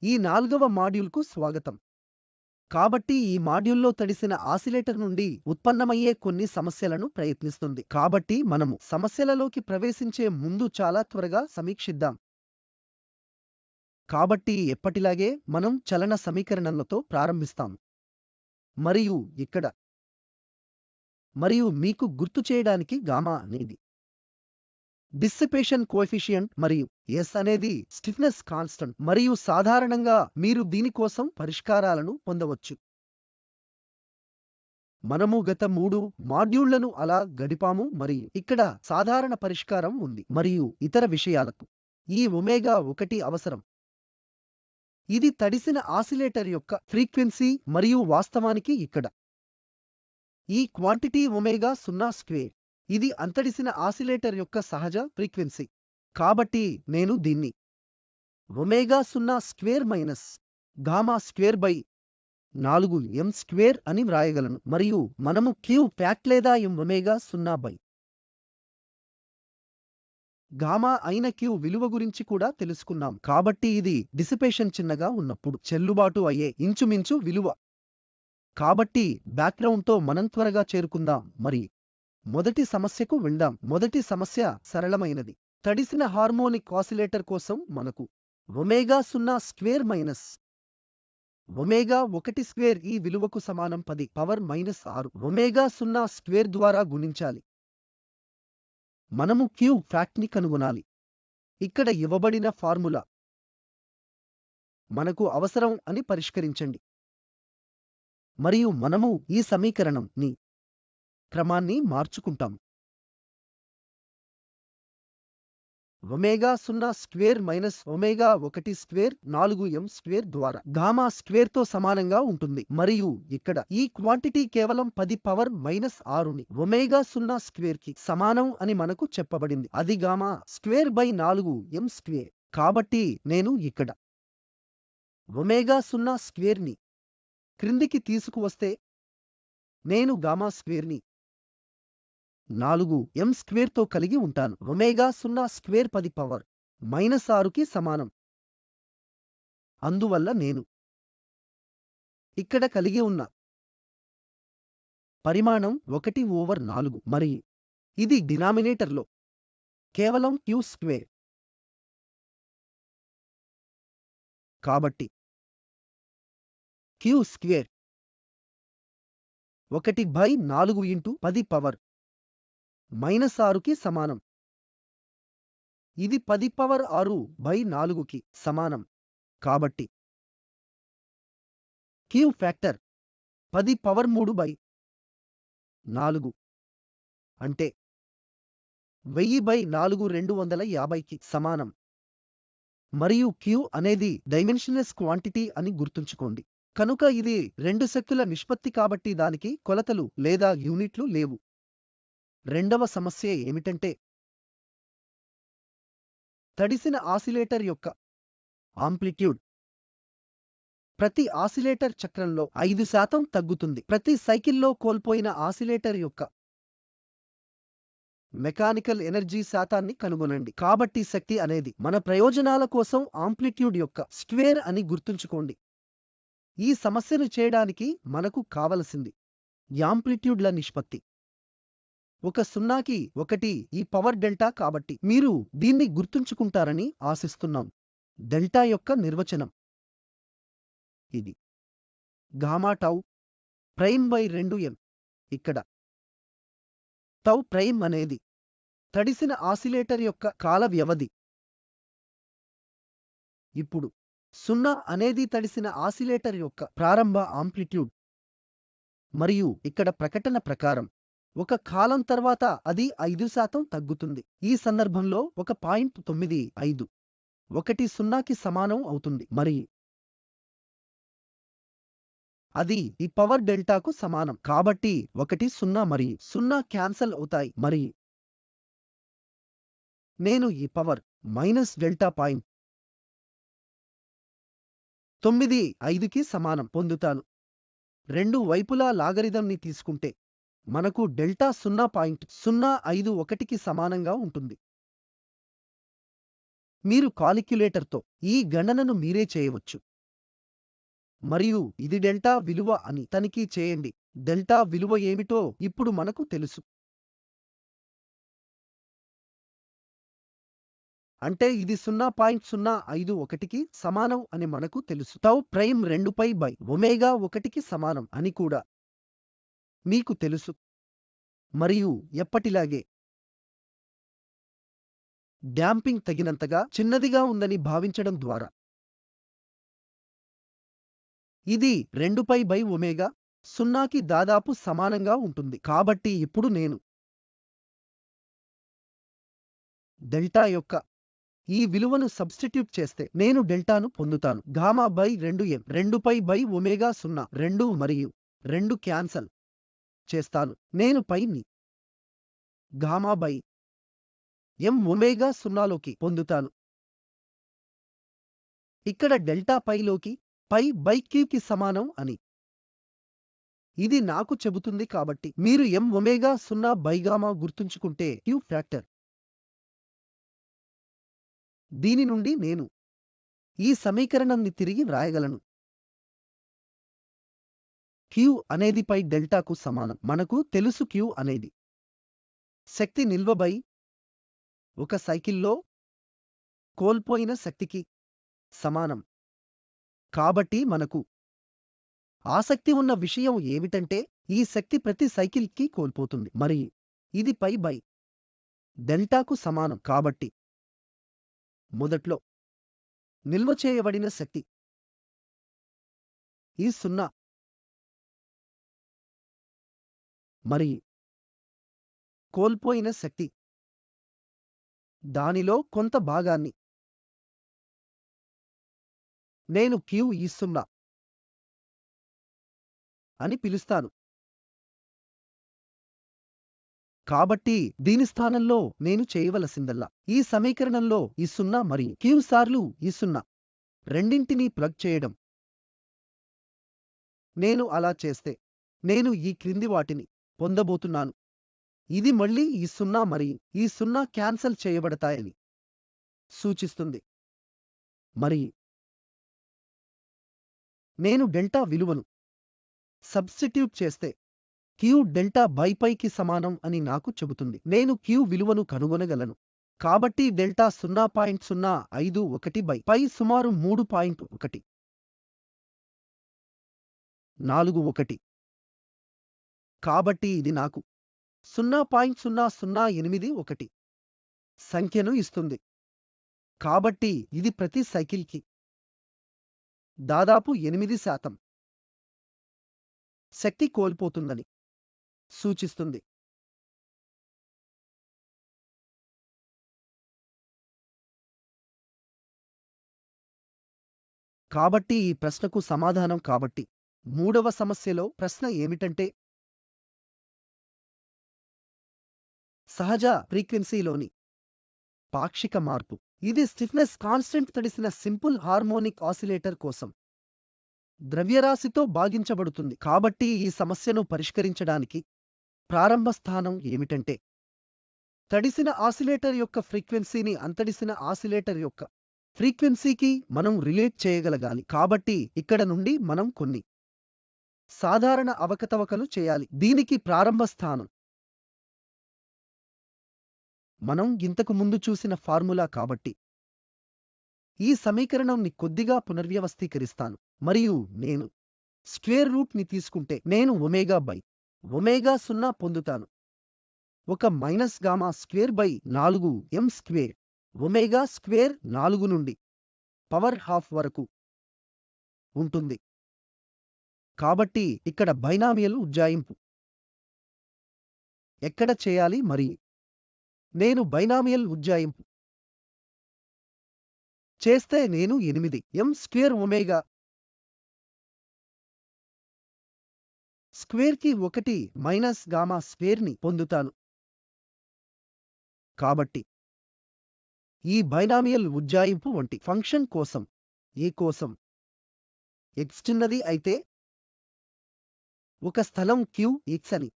ఈ 4వ మాడ్యూల్కు స్వాగతం. కాబట్టి ఈ మాడ్యూల్లో తడిసిన ఆసిలేటర్ నుండి ఉత్పన్నమయ్యే కొన్ని సమస్యలను ప్రయత్నిస్తుంది. కాబట్టి మనము సమస్యలలోకి ప్రవేశించే ముందు చాలా త్వరగా సమీక్షిద్దాం. కాబట్టి ఎప్పటిలాగే మనం చలన సమీకరణలతో ప్రారంభిస్తాం. మరియు మీకు గుర్తు చేయడానికి గామా అనేది డిస్సిపేషన్ కోఎఫిషియంట్ మరియు ఎస్ అనేది స్టిఫ్నెస్ కాన్స్టంట్, మరియు సాధారణంగా మీరు దీని కోసం పరిష్కారాలను పొందవచ్చు. మనము గత 3 మాడ్యూళ్లను అలా గడిపాము మరియు ఇక్కడ సాధారణ పరిష్కారం ఉంది మరియు ఇతర విషయాలకు ఈ ఒమేగా 1 అవసరం. ఇది తడిసిన ఆసిలేటర్ యొక్క ఫ్రీక్వెన్సీ మరియు వాస్తవానికి ఇక్కడ ఈ క్వాంటిటీ ఒమేగా 0 స్క్వేర్ ఇది అంతడిసిన ఆసిలేటర్ యొక్క సహజ ఫ్రీక్వెన్సీ. కాబట్టి నేను దీన్ని omega 0 square minus gamma square by 4m square అని వ్రాయగలను, మరియు మనము క్యూ ఫ్యాక్ట్ లేదా m ఒమేగా 0 బై గామా అయిన క్యూ విలువ గురించి కూడా తెలుసుకున్నాం. కాబట్టి ఇది డిసిపేషన్ చిన్నగా ఉన్నప్పుడు చెల్లుబాటు అయ్యే ఇంచుమించు విలువ. కాబట్టి బ్యాక్గ్రౌండ్తో మనం త్వరగా చేరుకుందాం మరి మొదటి సమస్యకు వెళ్దాం. మొదటి సమస్య సరళమైనది. తడిసిన హార్మోనిక్ ఆసిలేటర్ కోసం మనకు omega 0 square minus omega 1 square ఈ విలువకు సమానం 10⁻⁻⁶ ఒమేగా 0 స్క్వేర్ ద్వారా గుణించాలి. మనము క్యూ ఫ్యాక్ట్ని కనుగొనాలి. ఇక్కడ ఇవ్వబడిన ఫార్ములా మనకు అవసరం అని పరిష్కరించండి. మరియు మనము ఈ సమీకరణం ని క్రమాన్ని మార్చుకుంటాం. Omega 0 square minus omega 1 square 4m square ద్వారా గామా స్క్వేర్ తో సమానంగా ఉంటుంది, మరియు ఇక్కడ ఈ క్వాంటిటీ కేవలం 10⁻⁻⁶ని ఒమేగా 0 స్క్వేర్ కి సమానం అని మనకు చెప్పబడింది. అది gamma square by 4m square. కాబట్టి నేను ఇక్కడ ఒమేగా 0 స్క్వేర్ ని క్రిందికి తీసుకువస్తే నేను గామా స్క్వేర్ ని 4m స్క్వేర్ తో కలిగి ఉంటాను. ఒమేగా 0 స్క్వేర్ 10⁻⁻⁶ కి సమానం. అందువల్ల నేను ఇక్కడ కలిగి ఉన్న పరిమాణం 1/4 మరియు ఇది డినామినేటర్లో కేవలం క్యూ స్క్వేర్. కాబట్టి క్యూ స్క్వేర్ 1/4 ఇంటూ 10⁻⁻⁶ కి సమానం. ఇది 10⁻⁴ కి సమానం. కాబట్టి క్యూ ఫ్యాక్టర్ 10⁻³ అంటే 1000/4 కి సమానం. మరియు క్యూ అనేది డైమెన్షనలెస్ క్వాంటిటీ అని గుర్తుంచుకోండి. కనుక ఇది 2 శక్తుల నిష్పత్తి, కాబట్టి దానికి కొలతలు లేదా యూనిట్లు లేవు. రెండవ సమస్య ఏమిటంటే తడిసిన ఆసిలేటర్ యొక్క ఆంప్లిట్యూడ్ ప్రతి ఆసిలేటర్ చక్రంలో 5% తగ్గుతుంది. ప్రతి సైకిల్లో కోల్పోయిన ఆసిలేటర్ యొక్క మెకానికల్ ఎనర్జీ శాతాన్ని కనుగొనండి. కాబట్టి శక్తి అనేది మన ప్రయోజనాల కోసం ఆంప్లిట్యూడ్ యొక్క స్క్వేర్ అని గుర్తుంచుకోండి. ఈ సమస్యను చేయడానికి మనకు కావలసింది యాంప్లిట్యూడ్ల నిష్పత్తి. 0కి 1 ఈ పవర్ డెల్టా. కాబట్టి మీరు దీన్ని గుర్తుంచుకుంటారని ఆశిస్తున్నాం. డెల్టా యొక్క నిర్వచనం ఇది gamma tau prime by 2m. ఇక్కడ టౌ ప్రైమ్ అనేది తడిసిన ఆసిలేటర్ యొక్క కాల వ్యవధి. ఇప్పుడు 0 అనేది తడిసిన ఆసిలేటర్ యొక్క ప్రారంభ ఆంప్లిట్యూడ్, మరియు ఇక్కడ ప్రకటన ప్రకారం ఒక కాలం తర్వాత అది 5% తగ్గుతుంది. ఈ సందర్భంలో 1.95 10కి సమానం అవుతుంది, మరియు అది ఈ పవర్ డెల్టాకు సమానం. కాబట్టి 1 0 మరియు 0 క్యాన్సల్ అవుతాయి, మరియు నేను ఈ పవర్ మైనస్ డెల్టా 0.95కి సమానం పొందుతాను. రెండు వైపులా లాగరిథంని తీసుకుంటే మనకు డెల్టా 0.051కి సమానంగా ఉంటుంది. మీరు కాలిక్యులేటర్తో ఈ గణనను మీరే చేయవచ్చు. మరియు ఇది డెల్టా విలువ అని తనిఖీ చేయండి. డెల్టా విలువ ఏమిటో ఇప్పుడు మనకు తెలుసు. అంటే ఇది 0.051కి సమానం అని మనకు తెలుసు. టౌ ప్రైమ్ 2π/ఒమేగా 1కి సమానం అని కూడా మీకు తెలుసు. మరియు ఎప్పటిలాగే డ్యాంపింగ్ తగినంతగా చిన్నదిగా ఉందని భావించడం ద్వారా ఇది 2π/ఒమేగా 0కి దాదాపు సమానంగా ఉంటుంది. కాబట్టి ఇప్పుడు నేను డెల్టా యొక్క ఈ విలువను సబ్స్టిట్యూట్ చేస్తే నేను డెల్టాను పొందుతాను. Γ/2m 2π/ఒమేగా 0 2 మరియు 2 క్యాన్సల్ చేస్తాను. నేను పైని Γ/m ఒమేగా 0లోకి పొందుతాను. ఇక్కడ డెల్టా పైలోకి π/q కి సమానం అని ఇది నాకు చెబుతుంది. కాబట్టి మీరు m ఒమేగా 0/γ గుర్తుంచుకుంటే q ఫ్యాక్టర్. దీని నుండి నేను ఈ సమీకరణాన్ని తిరిగి వ్రాయగలను. q అనేది పై డెల్టాకు సమానం. మనకు తెలుసు q అనేది శక్తి నిల్వ బై ఒక సైకిల్లో కోల్పోయిన శక్తికి సమానం. కాబట్టి మనకు ఆసక్తి ఉన్న విషయం ఏమిటంటే ఈ శక్తి ప్రతి సైకిల్కి కోల్పోతుంది. మరి ఇది π/డెల్టాకు సమానం. కాబట్టి మొదట్లో నిల్వ చేయబడిన శక్తి ఈ 0 మరి కోల్పోయిన శక్తి దానిలో కొంత భాగాన్ని నేను q ఈ 0 అని పిలుస్తాను. కాబట్టి దీని స్థానంలో నేను చేయవలసిందల్లా ఈ సమీకరణంలో ఈ 0 మరియు q సార్లు ఈ 0 రెండింటినీ ప్లగ్ చేయడం. నేను అలా చేస్తే నేను ఈ క్రింది వాటిని పొందబోతున్నాను. ఇది మళ్ళీ ఈ 0 మరియు ఈ 0 క్యాన్సల్ చేయబడతాయని సూచిస్తుంది. మరి నేను డెల్టా విలువను సబ్స్టిట్యూట్ చేస్తే q డెల్టా/πకి సమానం అని నాకు చెబుతుంది. నేను q విలువను కనుగొనగలను. కాబట్టి డెల్టా 0.051/π సుమారు 3.141. కాబట్టి ఇది నాకు 0.0081 సంఖ్యను ఇస్తుంది. కాబట్టి ఇది ప్రతి సైకిల్కి దాదాపు 8% శక్తి కోల్పోతుందని సూచిస్తుంది. కాబట్టి ఈ ప్రశ్నకు సమాధానం కాబట్టి మూడవ సమస్యలో ప్రశ్న ఏమిటంటే సహజ ఫ్రీక్వెన్సీలోని పాక్షిక మార్పు. ఇది స్టిఫ్నెస్ కాన్స్టెంట్ తడిసిన సింపుల్ హార్మోనిక్ ఆసిలేటర్ కోసం ద్రవ్యరాశితో భాగించబడుతుంది. కాబట్టి ఈ సమస్యను పరిష్కరించడానికి ప్రారంభ స్థానం ఏమిటంటే తడిసిన ఆసిలేటర్ యొక్క ఫ్రీక్వెన్సీని అంతడిసిన ఆసిలేటర్ యొక్క ఫ్రీక్వెన్సీకి మనం రిలేట్ చేయగలగాలి. కాబట్టి ఇక్కడ నుండి మనం కొన్ని సాధారణ అవకతవకలు చేయాలి. దీనికి ప్రారంభ స్థానం మనం ఇంతకు ముందు చూసిన ఫార్ములా. కాబట్టి ఈ సమీకరణంని కొద్దిగా పునర్వ్యవస్థీకరిస్తాను మరియు నేను స్క్వేర్ రూట్ ని తీసుకుంటే నేను ఒమేగా/0 పొందుతాను. ఒక -γ²/4m² ఒమేగా² 4 నుండి పవర్ హాఫ్ వరకు ఉంటుంది. కాబట్టి ఇక్కడ బైనామియల్ ఉజ్జాయింపు ఎక్కడ చేయాలి? మరి నేను బైనామియల్ ఉజ్జాయింపు చేస్తే నేను 8m² ఒమేగా స్క్వేర్కి 1 -γ² పొందుతాను. కాబట్టి ఈ బైనామియల్ ఉజ్జాయింపు వంటి ఫంక్షన్ కోసం a కోసం x చిన్నది అయితే ఒక స్థలం q x అని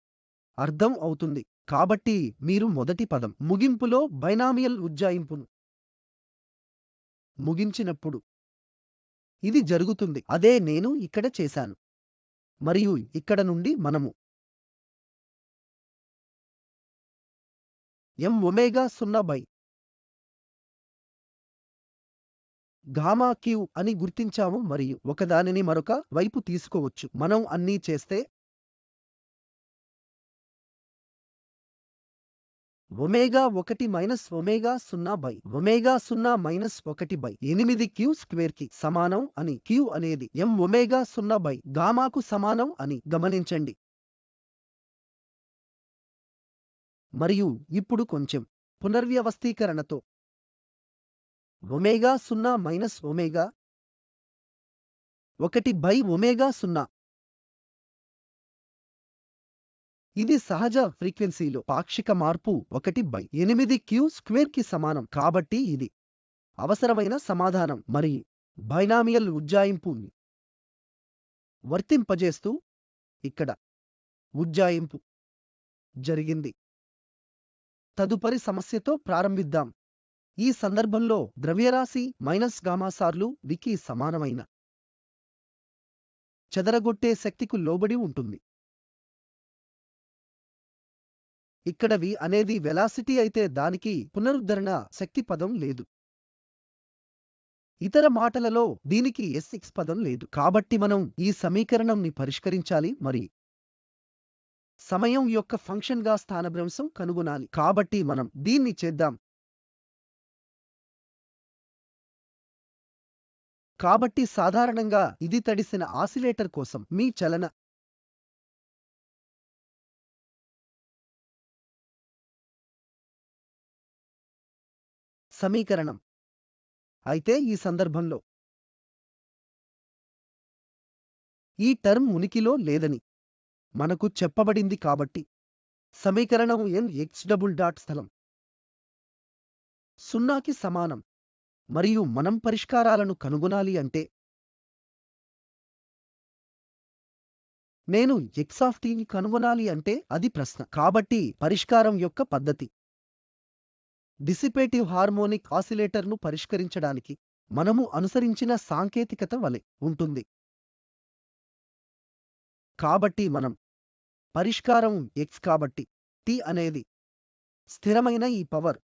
అర్థం అవుతుంది. కాబట్టి మీరు మొదటి పదం ముగింపులో బైనామియల్ ఉజ్జాయింపును ముగించినప్పుడు ఇది జరుగుతుంది. అదే నేను ఇక్కడ చేశాను. మరియు ఇక్కడ నుండి మనము m omega 0 by gamma q అని గుర్తించాము మరియు ఒకదానిని మరొక వైపు తీసుకోవచ్చు. మనం అన్నీ చేస్తే omega 1 minus omega 0 by omega 0 minus 1 by 8 q square కి సమానం అని క్యూ అనేది m ఒమేగా 0 బై గామాకు సమానం అని గమనించండి. మరియు ఇప్పుడు కొంచెం పునర్వ్యవస్థీకరణతో omega 0 minus omega 1 by omega 0 ఇది సహజ ఫ్రీక్వెన్సీలో పాక్షిక మార్పు 1/8 క్యూ స్క్వేర్ కి సమానం. కాబట్టి ఇది అవసరమైన సమాధానం. మరి బైనామియల్ ఉజ్జాయింపుని వర్తింపజేస్తూ ఇక్కడ ఉజ్జాయింపు జరిగింది. తదుపరి సమస్యతో ప్రారంభిద్దాం. ఈ సందర్భంలో ద్రవ్యరాశి మైనస్ గామా సార్లు వికి సమానమైన చెదరగొట్టే శక్తికు లోబడి ఉంటుంది. ఇక్కడ v అనేది వెలాసిటీ అయితే దానికి పునరుద్ధరణ శక్తి పదం లేదు. ఇతర మాటలలో దీనికి sx పదం లేదు. కాబట్టి మనం ఈ సమీకరణంని పరిష్కరించాలి మరి సమయం యొక్క ఫంక్షన్గా స్థానభ్రంశం కనుగొనాలి. కాబట్టి మనం దీన్ని చేద్దాం. కాబట్టి సాధారణంగా ఇది తడిసిన ఆసిలేటర్ కోసం మీ చలన సమీకరణం. అయితే ఈ సందర్భంలో ఈ టర్మ్ ఉనికిలో లేదని మనకు చెప్పబడింది. కాబట్టి సమీకరణం nx స్థలం 0కి సమానం మరియు మనం పరిష్కారాలను కనుగొనాలి అంటే నేను x(t)ని కనుగొనాలి అంటే అది ప్రశ్న. కాబట్టి పరిష్కారం యొక్క పద్ధతి డిసిపేటివ్ హార్మోనిక్ ఆసిలేటర్ను పరిష్కరించడానికి మనము అనుసరించిన సాంకేతికత వలె ఉంటుంది. కాబట్టి మనం పరిష్కారం x కాబట్టి t అనేది స్థిరమైన ఈ పవర్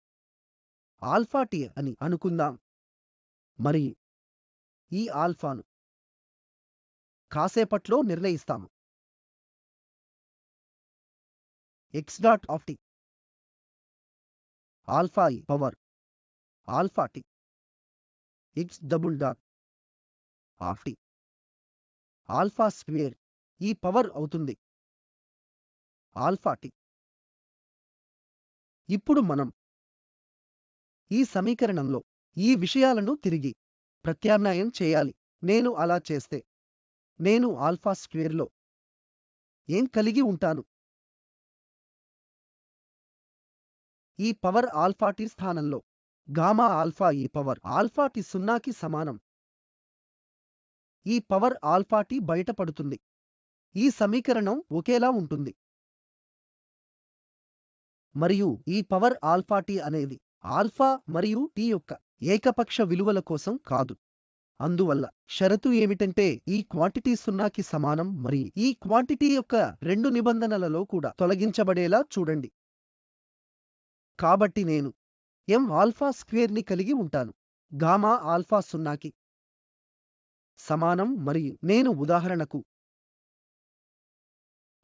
ఆల్ఫా t అని అనుకుందాం. మరి ఈ ఆల్ఫాను కాసేపట్లో నిర్ణయిస్తాము. x.t ఆల్ఫా ఈ power alpha t x.t alpha square ఈ పవర్ అవుతుంది ఆల్ఫా t. ఇప్పుడు మనం ఈ సమీకరణంలో ఈ విషయాలను తిరిగి ప్రత్యామ్నాయం చేయాలి. నేను అలా చేస్తే నేను ఆల్ఫా స్క్వేర్లో ఏం కలిగి ఉంటాను? ఈ పవర్ ఆల్ఫా t స్థానంలో గామా ఆల్ఫా ఈ పవర్ ఆల్ఫా t 0కి సమానం. ఈ పవర్ ఆల్ఫా t బయటపడుతుంది. ఈ సమీకరణం ఒకేలా ఉంటుంది. మరియు ఈ పవర్ ఆల్ఫా t అనేది ఆల్ఫా మరియు t యొక్క ఏకపక్ష విలువల కోసం కాదు. అందువల్ల షరతు ఏమిటంటే ఈ క్వాంటిటీ 0కి సమానం మరియు ఈ క్వాంటిటీ యొక్క రెండు నిబంధనలలో కూడా తొలగించబడేలా చూడండి. కాబట్టి నేను m ఆల్ఫా స్క్వేర్ని కలిగి ఉంటాను. గామా ఆల్ఫా 0కి సమానం మరియు నేను ఉదాహరణకు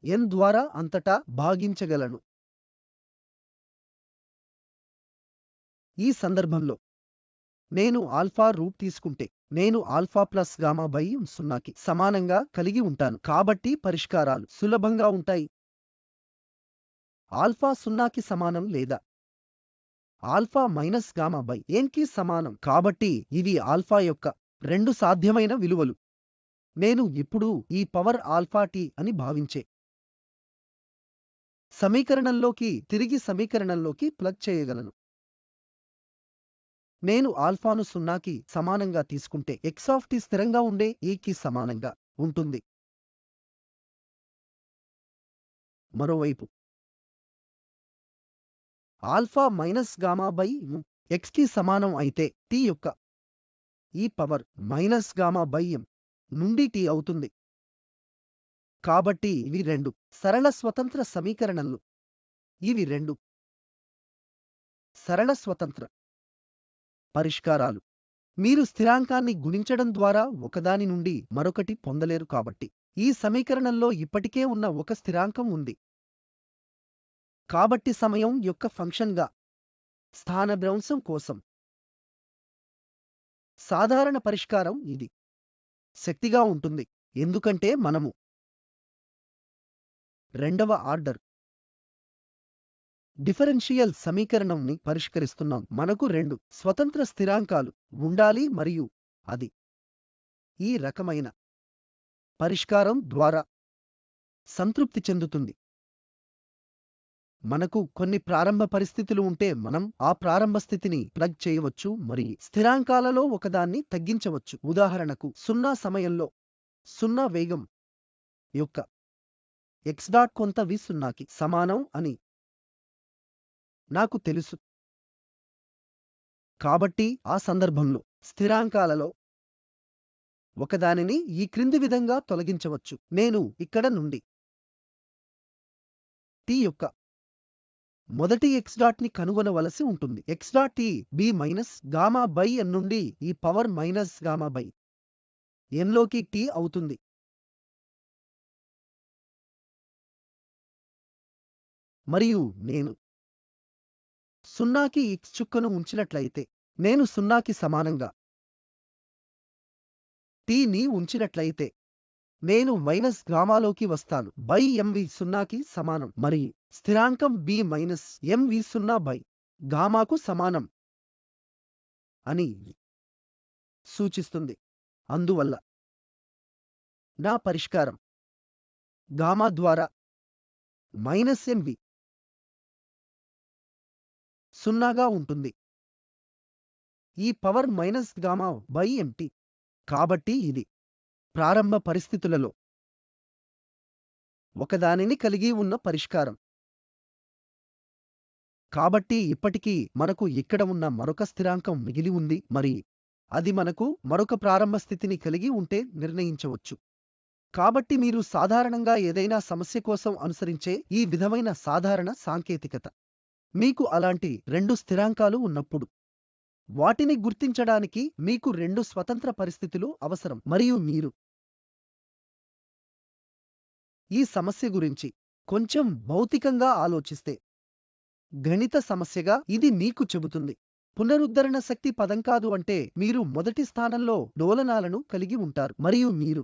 n ద్వారా అంతటా భాగించగలను. ఈ సందర్భంలో నేను ఆల్ఫా రూట్ తీసుకుంటే నేను ఆల్ఫా ప్లస్ గామా బై 0కి సమానంగా కలిగి ఉంటాను. కాబట్టి పరిష్కారాలు సులభంగా ఉంటాయి. ఆల్ఫా 0కి సమానం లేదా ఆల్ఫా మైనస్ గామా బై nకి సమానం. కాబట్టి ఇవి ఆల్ఫా యొక్క రెండు సాధ్యమైన విలువలు. నేను ఇప్పుడు ఈ పవర్ ఆల్ఫా t అని భావించే సమీకరణంలోకి తిరిగి సమీకరణంలోకి ప్లగ్ చేయగలను. నేను ఆల్ఫాను 0కి సమానంగా తీసుకుంటే x(t) స్థిరంగా ఉండే కి సమానంగా ఉంటుంది. మరోవైపు ఆల్ఫా మైనస్ గామా బై xకి సమానం అయితే t యొక్క ఈ పవర్ మైనస్ గామా బై ఎం నుండి టీ అవుతుంది. కాబట్టి ఇవి రెండు సరళ స్వతంత్ర సమీకరణలు. ఇవి రెండు సరళ స్వతంత్ర పరిష్కారాలు. మీరు స్థిరాంకాన్ని గుణించడం ద్వారా ఒకదాని నుండి మరొకటి పొందలేరు కాబట్టి ఈ సమీకరణంలో ఇప్పటికే ఉన్న ఒక స్థిరాంకం ఉంది. కాబట్టి సమయం యొక్క ఫంక్షన్గా స్థానభ్రంశం కోసం సాధారణ పరిష్కారం ఇది శక్తిగా ఉంటుంది, ఎందుకంటే మనము రెండవ ఆర్డర్ డిఫరెన్షియల్ సమీకరణంని పరిష్కరిస్తున్నాం. మనకు రెండు స్వతంత్ర స్థిరాంకాలు ఉండాలి మరియు అది ఈ రకమైన పరిష్కారం ద్వారా సంతృప్తి చెందుతుంది. మనకు కొన్ని ప్రారంభ పరిస్థితులు ఉంటే మనం ఆ ప్రారంభ స్థితిని ప్లగ్ చేయవచ్చు మరియు స్థిరాంకాలలో ఒకదాన్ని తగ్గించవచ్చు. ఉదాహరణకు 0 సమయంలో 0 వేగం యొక్క x డాట్ కొంత v 0కి సమానం అని నాకు తెలుసు. కాబట్టి ఆ సందర్భంలో స్థిరాంకాలలో ఒకదానిని ఈ క్రింది విధంగా తొలగించవచ్చు. నేను ఇక్కడ నుండి t యొక్క మొదటి x డాట్ని కనుగొనవలసి ఉంటుంది. x dot t b minus gamma by n నుండి ఈ power minus gamma by n లోకి t అవుతుంది. మరియు నేను 0కి x చుక్కను ఉంచినట్లయితే నేను 0కి సమానంగా t ని ఉంచినట్లయితే నేను మైనస్ గామాలోకి వస్తాను. బై mv 0కి సమానం మరియు స్థిరాంకం b మైనస్ mv 0 బై గామాకు సమానం అని సూచిస్తుంది. అందువల్ల నా పరిష్కారం గామా ద్వారా మైనస్ mv 0గా ఉంటుంది. ఈ power minus gamma by mt. కాబట్టి ఇది ప్రారంభ పరిస్థితులలో ఒకదానిని కలిగి ఉన్న పరిష్కారం. కాబట్టి ఇప్పటికీ మనకు ఇక్కడ ఉన్న మరొక స్థిరాంకం మిగిలి ఉంది మరియు అది మనకు మరొక ప్రారంభ స్థితిని కలిగి ఉంటే నిర్ణయించవచ్చు. కాబట్టి మీరు సాధారణంగా ఏదైనా సమస్య కోసం అనుసరించే ఈ విధమైన సాధారణ సాంకేతికత. మీకు అలాంటి రెండు స్థిరాంకాలు ఉన్నప్పుడు వాటిని గుర్తించడానికి మీకు రెండు స్వతంత్ర పరిస్థితులు అవసరం మరియు మీరు ఈ సమస్య గురించి కొంచెం భౌతికంగా ఆలోచిస్తే గణిత సమస్యగా ఇది మీకు చెబుతుంది. పునరుద్ధరణ శక్తి పదం కాదు అంటే మీరు మొదటి స్థానంలో డోలనాలను కలిగి ఉంటారు మరియు మీరు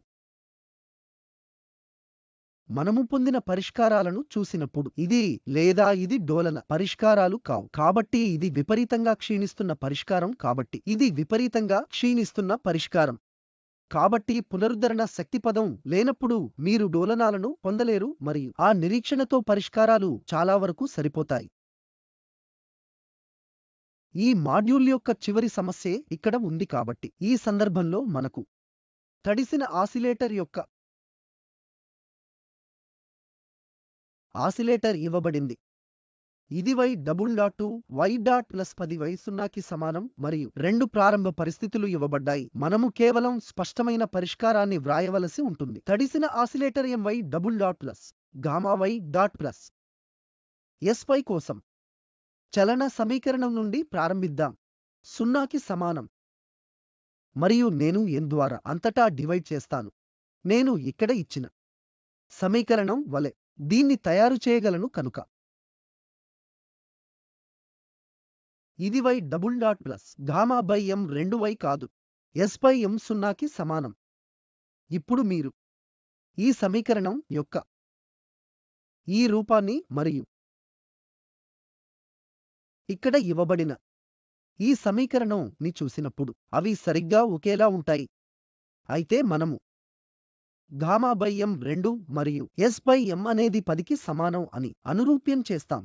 మనము పొందిన పరిష్కారాలను చూసినప్పుడు ఇది లేదా ఇది డోలన పరిష్కారాలు కావు. కాబట్టి ఇది విపరీతంగా క్షీణిస్తున్న పరిష్కారం. కాబట్టి ఇది విపరీతంగా క్షీణిస్తున్న పరిష్కారం. కాబట్టి పునరుద్ధరణ శక్తి పదం లేనప్పుడు మీరు డోలనాలను పొందలేరు మరియు ఆ నిరీక్షణతో పరిష్కారాలు చాలా వరకు సరిపోతాయి. ఈ మాడ్యూల్ యొక్క చివరి సమస్యే ఇక్కడ ఉంది. కాబట్టి ఈ సందర్భంలో మనకు తడిసిన ఆసిలేటర్ యొక్క ఆసిలేటర్ ఇవ్వబడింది. ఇది y double dot y dot plus 10 y 0కి సమానం మరియు రెండు ప్రారంభ పరిస్థితులు ఇవ్వబడ్డాయి. మనము కేవలం స్పష్టమైన పరిష్కారాన్ని వ్రాయవలసి ఉంటుంది. తడిసిన oscillator my double dot plus gamma y dot plus s5 కోసం చలన సమీకరణం నుండి ప్రారంభిద్దాం. 0కి సమానం మరియు నేను n ద్వారా అంతటా డివైడ్ చేస్తాను. నేను ఇక్కడ ఇచ్చిన సమీకరణం వలె దీన్ని తయారు చేయగలను కనుక ఇది y double dot plus gamma by m 2y కాదు s బై m 0కి సమానం. ఇప్పుడు మీరు ఈ సమీకరణం యొక్క ఈ రూపాన్ని మరియు ఇక్కడ ఇవ్వబడిన ఈ సమీకరణం ని చూసినప్పుడు అవి సరిగ్గా ఒకేలా ఉంటాయి. అయితే మనము గామా బై m 2 మరియు s బై m అనేది 10కి సమానం అని అనురూప్యం చేస్తాం.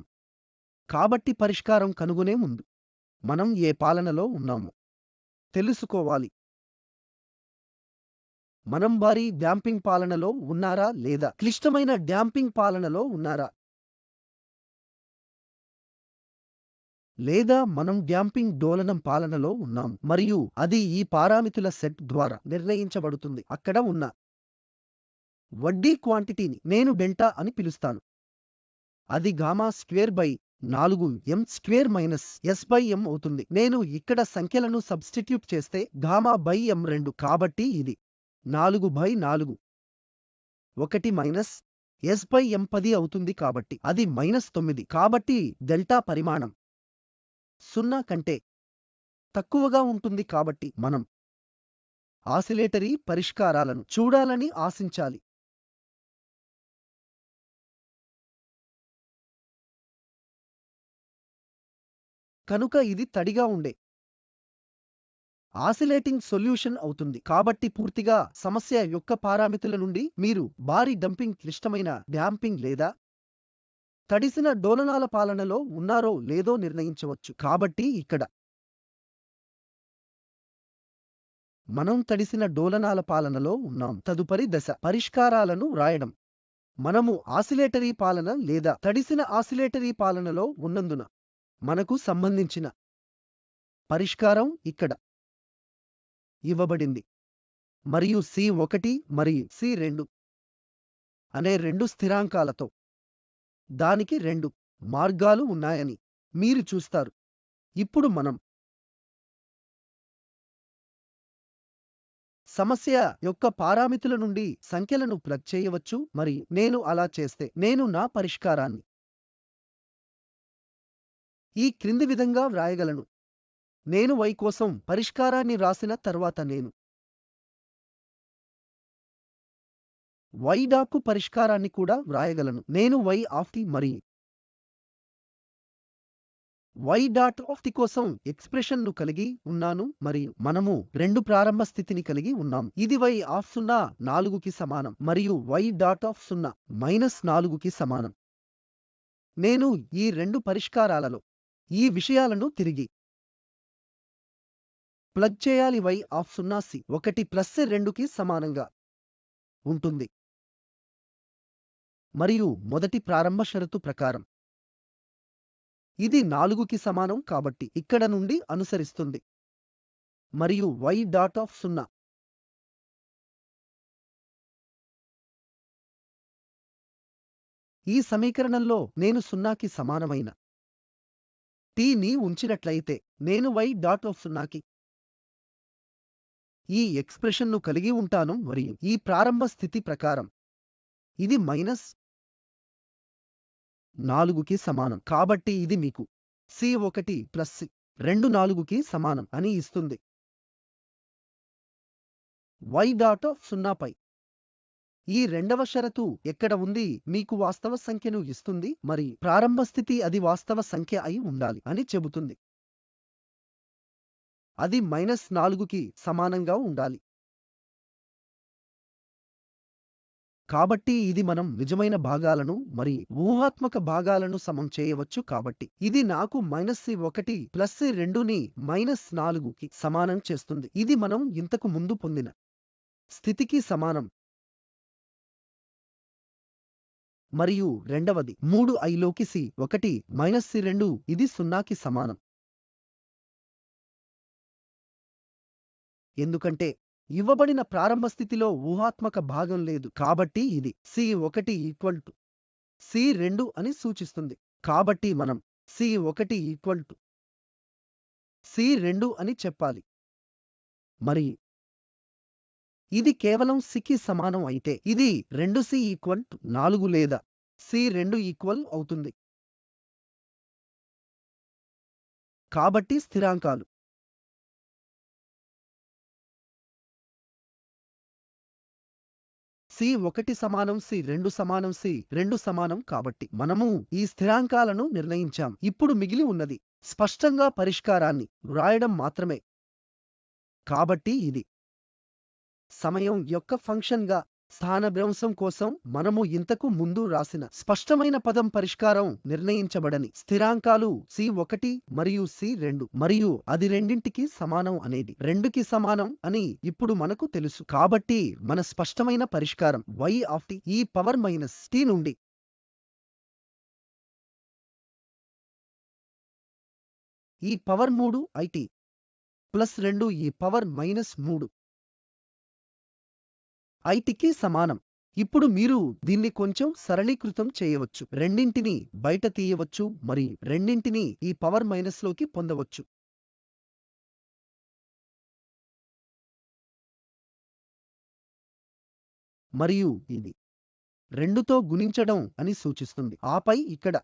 కాబట్టి పరిష్కారం కనుగొనే ముందు మనం ఏ పాలనలో ఉన్నామో తెలుసుకోవాలి. మనం భారీ డ్యాంపింగ్ పాలనలో ఉన్నారా లేదా క్లిష్టమైన డ్యాంపింగ్ పాలనలో ఉన్నారా? లేదా మనం డ్యాంపింగ్ డోలనం పాలనలో ఉన్నాం మరియు అది ఈ పారామితుల సెట్ ద్వారా నిర్ణయించబడుతుంది. అక్కడ ఉన్న వడ్డీ క్వాంటిటీని నేను డెల్టా అని పిలుస్తాను. అది gamma square by 4m square minus s by m అవుతుంది. నేను ఇక్కడ సంఖ్యలను సబ్స్టిట్యూట్ చేస్తే గామా బై m 2 కాబట్టి ఇది 4/4 1 మైనస్ s బై m 10 అవుతుంది కాబట్టి అది -9. కాబట్టి డెల్టా పరిమాణం 0 కంటే తక్కువగా ఉంటుంది కాబట్టి మనం ఆసిలేటరీ పరిష్కారాలను చూడాలని ఆశించాలి. కనుక ఇది తడిగా ఉండే ఆసిలేటింగ్ సొల్యూషన్ అవుతుంది. కాబట్టి పూర్తిగా సమస్య యొక్క పారామితుల నుండి మీరు భారీ డంపింగ్, క్లిష్టమైన డ్యాంపింగ్ లేదా తడిసిన డోలనాల పాలనలో ఉన్నారో లేదో నిర్ణయించవచ్చు. కాబట్టి ఇక్కడ మనం తడిసిన డోలనాల పాలనలో ఉన్నాం. తదుపరి దశ పరిష్కారాలను వ్రాయడం. మనము ఆసిలేటరీ పాలన లేదా తడిసిన ఆసిలేటరీ పాలనలో ఉన్నందున మనకు సంబంధించిన పరిష్కారం ఇక్కడ ఇవ్వబడింది మరియు C1 మరియు C2 అనే 2 స్థిరాంకాలతో దానికి 2 మార్గాలు ఉన్నాయని మీరు చూస్తారు. ఇప్పుడు మనం సమస్య యొక్క పారామితుల నుండి సంఖ్యలను ప్లగ్ చేయవచ్చు మరియు నేను అలా చేస్తే నేను నా పరిష్కారాన్ని ఈ క్రింది విధంగా వ్రాయగలను. నేను y కోసం పరిష్కారాన్ని వ్రాసిన తర్వాత నేను y డాకు పరిష్కారాన్ని కూడా వ్రాయగలను. నేను y ఆఫ్ t మరియు y డాట్ ఆఫ్ t కోసం ఎక్స్ప్రెషన్ ను కలిగి ఉన్నాను మరియు మనము 2 ప్రారంభ స్థితిని కలిగి ఉన్నాం. ఇది y ఆఫ్ 0 4కి సమానం మరియు y డాట్ ఆఫ్ 0 -4కి సమానం. నేను ఈ 2 పరిష్కారాలలో ఈ విషయాలను తిరిగి ప్లగ్ చేయాలి. y ఆఫ్ 0 C1 ప్లస్ C2కి సమానంగా ఉంటుంది మరియు మొదటి ప్రారంభ షరతు ప్రకారం ఇది 4కి సమానం కాబట్టి ఇక్కడ నుండి అనుసరిస్తుంది మరియు y డాట్ ఆఫ్ 0 ఈ సమీకరణంలో నేను 0కి సమానమైన t ని ఉంచినట్లయితే నేను y డాట్ ఆఫ్ 0కి ఈ ఎక్స్ప్రెషన్ను కలిగి ఉంటాను మరియు ఈ ప్రారంభ స్థితి ప్రకారం ఇది -4కి సమానం. కాబట్టి ఇది మీకు C1 ప్లస్ C2 4కి సమానం అని ఇస్తుంది. y డాట్ ఆఫ్ 0 పై ఈ రెండవ షరతు ఎక్కడ ఉంది మీకు వాస్తవ సంఖ్యను ఇస్తుంది మరియు ప్రారంభ స్థితి అది వాస్తవ సంఖ్య అయి ఉండాలి అని చెబుతుంది. అది -4కి సమానంగా ఉండాలి. కాబట్టి ఇది మనం నిజమైన భాగాలను మరియు ఊహాత్మక భాగాలను సమం చేయవచ్చు. కాబట్టి ఇది నాకు -C1 ప్లస్ C2ని -4కి సమానం చేస్తుంది. ఇది మనం ఇంతకు ముందు పొందిన స్థితికి సమానం. మరియు రెండవది 3iలోకి C1 -C2 ఇది 0కి సమానం. ఎందుకంటే ఇవ్వబడిన ప్రారంభ స్థితిలో ఊహాత్మక భాగం లేదు కాబట్టి ఇది C1 C2 అని సూచిస్తుంది. కాబట్టి మనం C1 C2 అని చెప్పాలి మరి ఇది కేవలం Cకి సమానం అయితే ఇది 2C 4 లేదా C2 అవుతుంది. కాబట్టి స్థిరాంకాలు C1 సమానం C2 సమానం C2 సమానం కాబట్టి మనము ఈ స్థిరాంకాలను నిర్ణయించాం. ఇప్పుడు మిగిలి ఉన్నది స్పష్టంగా పరిష్కారాన్ని వ్రాయడం మాత్రమే. కాబట్టి ఇది సమయం యొక్క ఫంక్షన్గా స్థానభ్రంశం కోసం మనము ఇంతకు ముందు రాసిన స్పష్టమైన పదం పరిష్కారం నిర్ణయించబడని స్థిరాంకాలు C1 మరియు C2 మరియు అది రెండింటికి సమానం అనేది 2కి సమానం అని ఇప్పుడు మనకు తెలుసు. కాబట్టి మన స్పష్టమైన పరిష్కారం y ఆఫ్ t ఈ పవర్ -t నుండి ఈ పవర్ 3 IT ప్లస్ 2 ఈ పవర్ మైనస్ 3 ITకి సమానం. ఇప్పుడు మీరు దీన్ని కొంచెం సరళీకృతం చేయవచ్చు. రెండింటిని బయట తీయవచ్చు మరియు రెండింటిని ఈ పవర్ మైనస్లోకి పొందవచ్చు. మరియు ఇది 2తో గుణించడం అని సూచిస్తుంది. ఆపై ఇక్కడ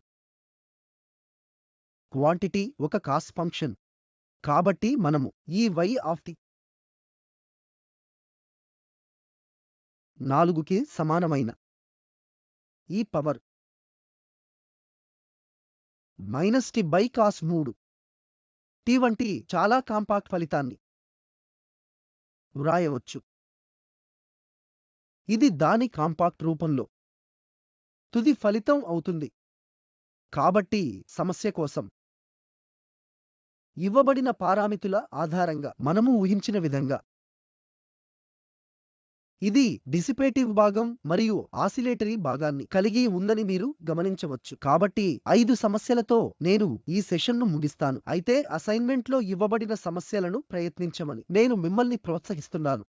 క్వాంటిటీ ఒక కాస్ ఫంక్షన్. కాబట్టి మనము ఈ y ఆఫ్ t 4కి సమానమైన ఈ power minus t by cos 3 t వంటి చాలా కాంపాక్ట్ ఫలితాన్ని వ్రాయవచ్చు. ఇది దాని కాంపాక్ట్ రూపంలో తుది ఫలితం అవుతుంది. కాబట్టి సమస్య కోసం ఇవ్వబడిన పారామితుల ఆధారంగా మనము ఊహించిన విధంగా ఇది డిసిపేటివ్ భాగం మరియు ఆసిలేటరీ భాగాన్ని కలిగి ఉందని మీరు గమనించవచ్చు. కాబట్టి 5 సమస్యలతో నేను ఈ సెషన్ను ముగిస్తాను. అయితే అసైన్మెంట్లో ఇవ్వబడిన సమస్యలను ప్రయత్నించమని నేను మిమ్మల్ని ప్రోత్సహిస్తున్నాను.